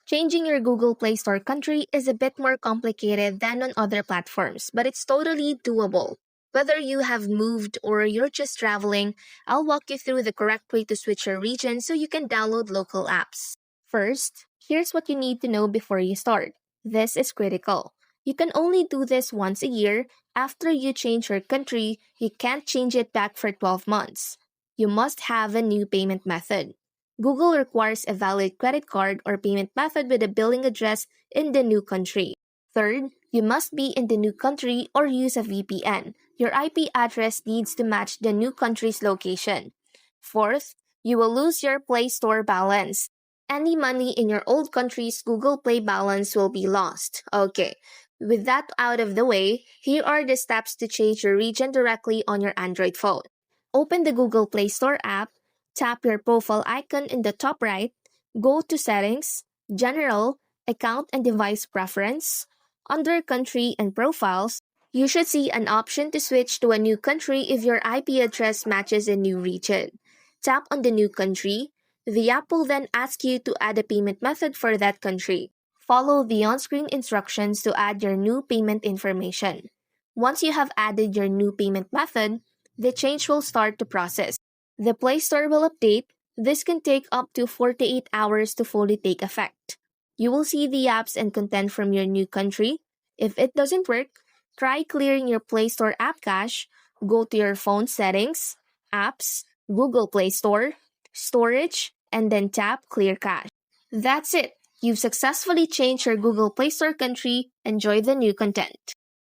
Changing your Google Play Store country is a bit more complicated than on other platforms, but it's totally doable. Whether you have moved or you're just traveling, I'll walk you through the correct way to switch your region so you can download local apps. First, here's what you need to know before you start. This is critical. You can only do this once a year. After you change your country, you can't change it back for 12 months. You must have a new payment method. Google requires a valid credit card or payment method with a billing address in the new country. Third, you must be in the new country or use a VPN. Your IP address needs to match the new country's location. Fourth, you will lose your Play Store balance. Any money in your old country's Google Play balance will be lost. Okay, with that out of the way, here are the steps to change your region directly on your Android phone. Open the Google Play Store app, tap your profile icon in the top right, go to Settings, General, Account and Device Preference. Under Country and Profiles, you should see an option to switch to a new country if your IP address matches a new region. Tap on the new country. The app will then ask you to add a payment method for that country. Follow the on-screen instructions to add your new payment information. Once you have added your new payment method, the change will start to process. The Play Store will update. This can take up to 48 hours to fully take effect. You will see the apps and content from your new country. If it doesn't work, try clearing your Play Store app cache, go to your phone settings, apps, Google Play Store, storage, and then tap Clear Cache. That's it. You've successfully changed your Google Play Store country. Enjoy the new content.